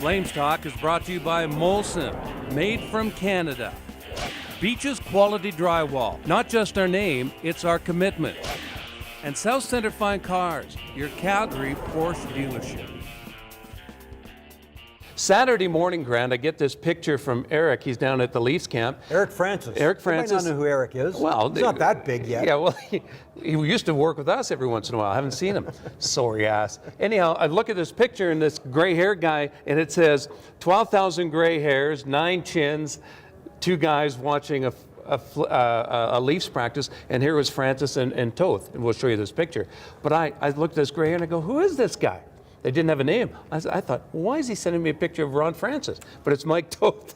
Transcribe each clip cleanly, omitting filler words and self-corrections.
Flames Talk is brought to you by Molson, made from Canada. Beaches Quality Drywall, not just our name, it's our commitment. And South Centre Fine Cars, your Calgary Porsche dealership. Saturday morning, Grant, I get this picture from Eric. He's down at the Leafs camp. Eric Francis. Eric Francis. You might not know who Eric is. Well, he's not that big yet. Yeah, well, he used to work with us every once in a while. I haven't seen him. Sorry ass. Anyhow, I look at this picture and this gray-haired guy, and it says 12,000 gray hairs, 9 chins, 2 guys watching a Leafs practice, and here was Francis and Toth, and we'll show you this picture. But I looked at this gray hair and I go, who is this guy? They didn't have a name. I thought, why is he sending me a picture of Ron Francis? But it's Mike Toth.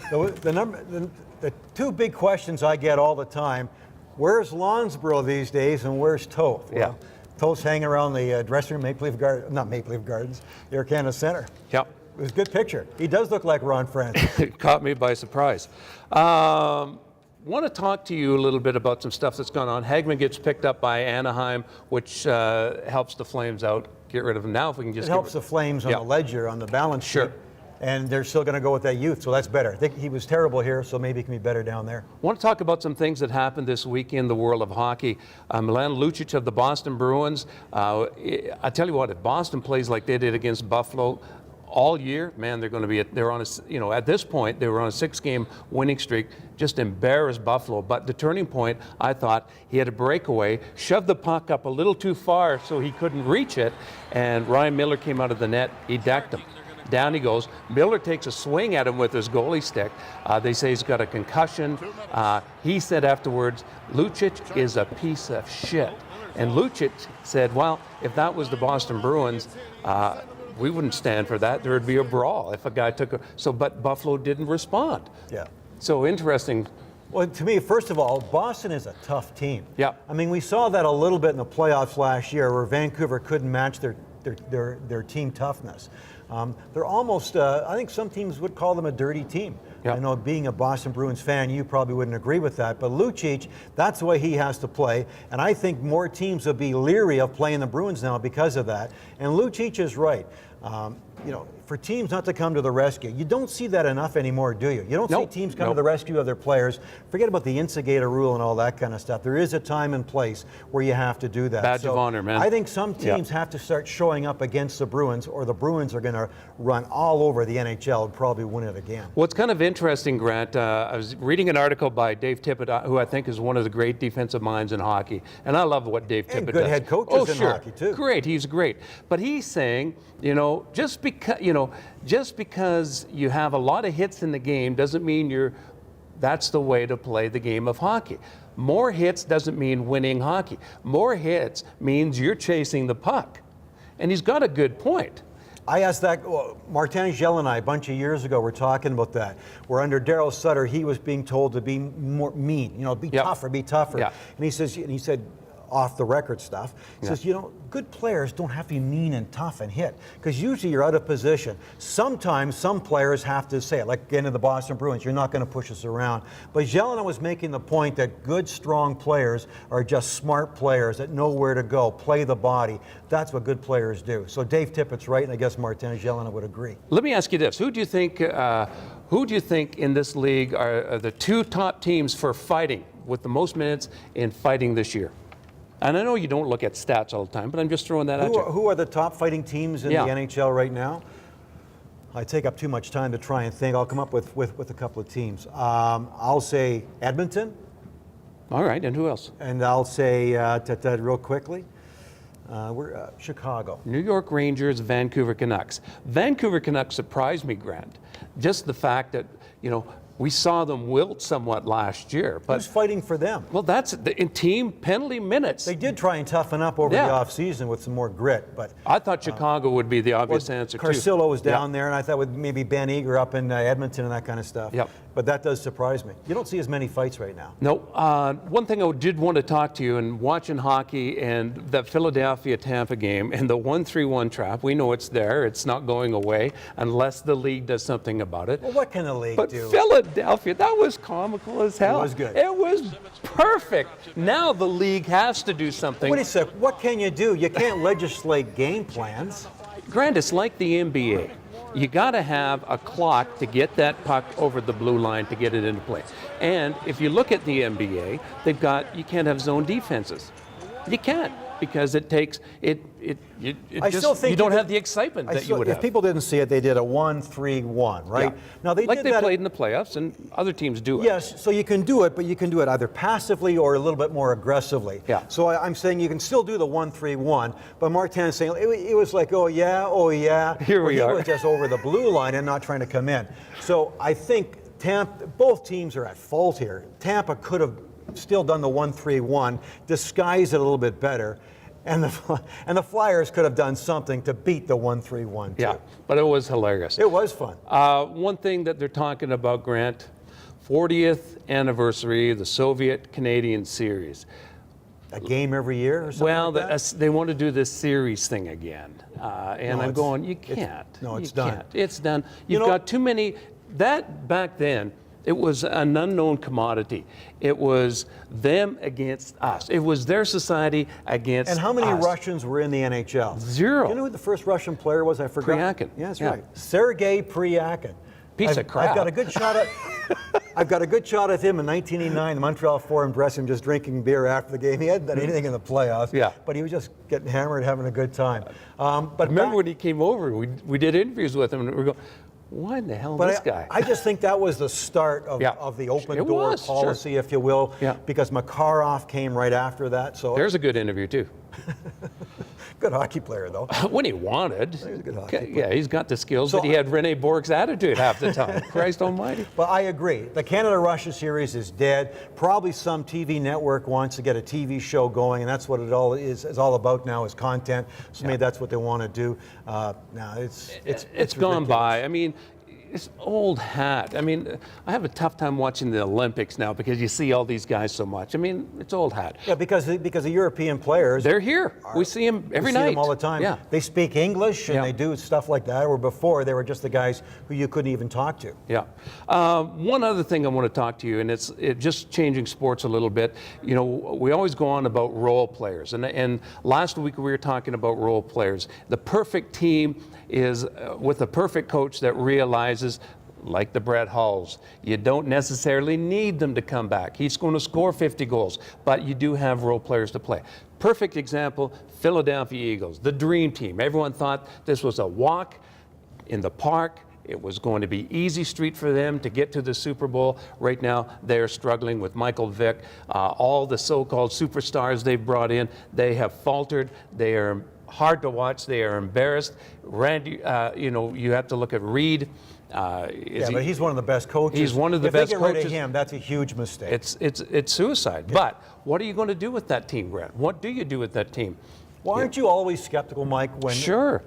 The 2 big questions I get all the time, where's Lonsborough these days and where's Toth? Yeah. Well, Toth's hanging around the dressing room, not Maple Leaf Gardens, Air Canada Centre. Yep. It was a good picture. He does look like Ron Francis. It caught me by surprise. Want to talk to you a little bit about some stuff that's gone on. Hagman gets picked up by Anaheim, which helps the Flames out. Get rid of him now if we can just. It helps the Flames on the ledger, on the balance sheet. Sure. And they're still going to go with that youth, so that's better. I think he was terrible here, so maybe he can be better down there. I want to talk about some things that happened this week in the world of hockey. Milan Lucic of the Boston Bruins. I tell you what, if Boston plays like they did against Buffalo all year, man, they're on a, at this point, they were on a 6-game winning streak, just embarrassed Buffalo. But the turning point, I thought, he had a breakaway, shoved the puck up a little too far so he couldn't reach it, and Ryan Miller came out of the net, he decked him. Down he goes. Miller takes a swing at him with his goalie stick. They say he's got a concussion. He said afterwards, Lucic is a piece of shit. And Lucic said, well, if that was the Boston Bruins, we wouldn't stand for that. There would be a brawl if a guy took a... But Buffalo didn't respond. Yeah. So interesting. Well, to me, first of all, Boston is a tough team. Yeah. I mean, we saw that a little bit in the playoffs last year where Vancouver couldn't match their team toughness. They're almost, I think some teams would call them a dirty team. Yep. I know being a Boston Bruins fan, you probably wouldn't agree with that, but Lucic, that's the way he has to play, and I think more teams will be leery of playing the Bruins now because of that, and Lucic is right. For teams not to come to the rescue, you don't see that enough anymore, do you? You don't see teams come to the rescue of their players. Forget about the instigator rule and all that kind of stuff. There is a time and place where you have to do that. Badge of honor, man. I think some teams have to start showing up against the Bruins, or the Bruins are going to run all over the NHL and probably win it again. What's kind of interesting, Grant, I was reading an article by Dave Tippett, who I think is one of the great defensive minds in hockey, and I love what Dave Tippett does. Good head coaches in hockey too. Great, he's great. But he's saying, just because you have a lot of hits in the game doesn't mean that's the way to play the game of hockey. More hits doesn't mean winning hockey. More hits means you're chasing the puck. And he's got a good point. I asked that, Martin Gell and I a bunch of years ago were talking about that, where under Darryl Sutter he was being told to be more mean, be tougher, be tougher. Yeah. And he said, off the record stuff. He says, good players don't have to be mean and tough and hit, because usually you're out of position. Sometimes some players have to say it, like again in the Boston Bruins, you're not going to push us around. But Jelena was making the point that good, strong players are just smart players that know where to go, play the body. That's what good players do. So Dave Tippett's right, and I guess Martin Jelena would agree. Let me ask you this: Who do you think in this league are the 2 top teams for fighting with the most minutes in fighting this year? And I know you don't look at stats all the time, but I'm just throwing that at you. Who are the top fighting teams in the NHL right now? I take up too much time to try and think. I'll come up with a couple of teams. I'll say Edmonton. All right, and who else? And I'll say, real quickly, we're Chicago. New York Rangers, Vancouver Canucks. Vancouver Canucks surprised me, Grant. Just the fact that, we saw them wilt somewhat last year. But who's fighting for them? Well, that's in team penalty minutes. They did try and toughen up over the offseason with some more grit, but I thought Chicago would be the obvious answer too. Carcillo was down there, and I thought with maybe Ben Eager up in Edmonton and that kind of stuff. Yep. But that does surprise me. You don't see as many fights right now. No. One thing I did want to talk to you, and watching hockey and the Philadelphia-Tampa game and the 1-3-1 trap, we know it's there. It's not going away unless the league does something about it. Well, what can the league do? But Philadelphia, that was comical as hell. It was good. It was perfect. Now the league has to do something. Wait a sec. What can you do? You can't legislate game plans. Grant, it's like the NBA. You got to have a clock to get that puck over the blue line to get it into play. And if you look at the NBA, you can't have zone defenses. You can't, because it takes you don't have the excitement that you would have. If people didn't see it, they did a 1-3-1, right? Yeah. Now they played in the playoffs, and other teams do it. Yes, so you can do it, but you can do it either passively or a little bit more aggressively. Yeah. So I'm saying you can still do the 1-3-1, but Martin's saying it was like, oh yeah. Here we are. He was just over the blue line and not trying to come in. So I think both teams are at fault here. Tampa could have still done the 1-3-1, disguised it a little bit better. And the Flyers could have done something to beat the 1-3-1 too. Yeah, but it was hilarious. It was fun. One thing that they're talking about, Grant, 40th anniversary of the Soviet-Canadian series. A game every year or something Well, like that? they want to do this series thing again. And I'm going, you can't. It's done. Can't. It's done. You've got too many. That back then, it was an unknown commodity. It was them against us. It was their society against us. And how many Russians were in the NHL? 0. You know who the first Russian player was? I forgot. Pryakin. Yeah, that's right. Sergei Pryakin. Piece of crap. I've got a good shot at him in 1989. The Montreal Forum dressed him just drinking beer after the game. He hadn't done anything in the playoffs. Yeah. But he was just getting hammered, having a good time. But remember when he came over, we did interviews with him, and we go, what in the hell is this guy? I just think that was the start of the open door policy, if you will, because Makarov came right after that. So there's a good interview too. Good hockey player, though. When he wanted. He's a good hockey player. Yeah, he's got the skills, but he had Rene Bourque's attitude half the time. Christ almighty. Well, I agree. The Canada-Russia series is dead. Probably some TV network wants to get a TV show going, and that's what it all is all about now, is content. So maybe that's what they want to do. Now it's gone by. I mean, it's old hat. I mean, I have a tough time watching the Olympics now because you see all these guys so much. I mean, it's old hat. Yeah, because the European players, they're here. We see them every night. We see them all the time. Yeah. They speak English and they do stuff like that. Where before they were just the guys who you couldn't even talk to. Yeah. One other thing I want to talk to you, and it's just changing sports a little bit. You know, we always go on about role players, and last week we were talking about role players. The perfect team is with a perfect coach that realizes, like the Brett Hulls, you don't necessarily need them to come back. He's going to score 50 goals, but you do have role players to play. Perfect example, Philadelphia Eagles, the dream team. Everyone thought this was a walk in the park. It was going to be easy street for them to get to the Super Bowl. Right now, they're struggling with Michael Vick. All the so-called superstars they've brought in, they have faltered. They are hard to watch. They are embarrassed. Randy, you have to look at Reed. But he's one of the best coaches. He's one of the best coaches. If they get rid of him, that's a huge mistake. It's suicide. Yeah. But what are you going to do with that team, Grant? What do you do with that team? Well, aren't you always skeptical, Mike, when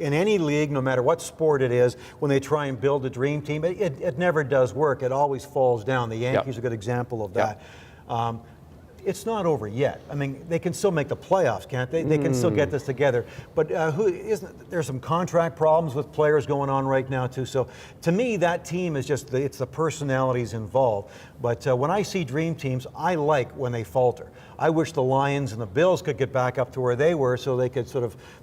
in any league, no matter what sport it is, when they try and build a dream team, it never does work. It always falls down. The Yankees are a good example of that. It's not over yet. I mean, they can still make the playoffs, can't they? They can still get this together. But there's some contract problems with players going on right now, too. So to me, that team is just, it's the personalities involved. But when I see dream teams, I like when they falter. I wish the Lions and the Bills could get back up to where they were so they could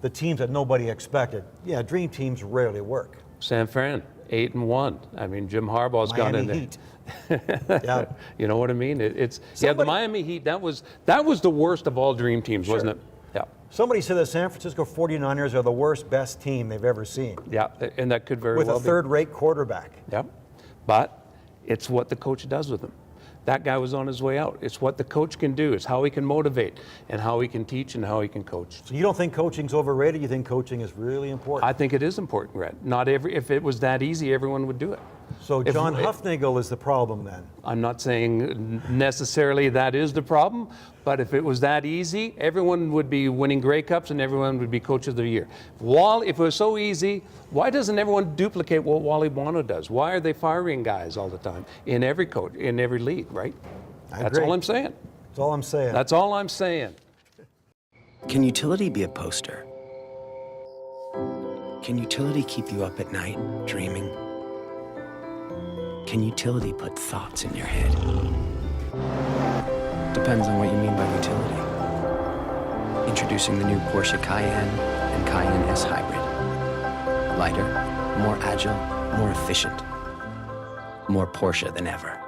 the teams that nobody expected. Yeah, dream teams rarely work. San Fran, 8-1. I mean, Jim Harbaugh's got in there. Heat. Yeah, you know what I mean. The Miami Heat. That was the worst of all dream teams, wasn't it? Yeah. Somebody said the San Francisco 49ers are the worst, best team they've ever seen. Yeah, and that could very well be. With a third-rate quarterback. Yep. But it's what the coach does with them. That guy was on his way out. It's what the coach can do. It's how he can motivate and how he can teach and how he can coach. So you don't think coaching's overrated? You think coaching is really important? I think it is important, Brett. If it was that easy, everyone would do it. So John Hufnagel is the problem then? I'm not saying necessarily that is the problem, but if it was that easy, everyone would be winning Grey Cups and everyone would be Coach of the Year. If it was so easy, why doesn't everyone duplicate what Wally Buono does? Why are they firing guys all the time in every coach, in every league, right? That's all I'm saying. That's all I'm saying. That's all I'm saying. Can utility be a poster? Can utility keep you up at night, dreaming? Can utility put thoughts in your head? Depends on what you mean by utility. Introducing the new Porsche Cayenne and Cayenne S Hybrid. Lighter, more agile, more efficient, more Porsche than ever.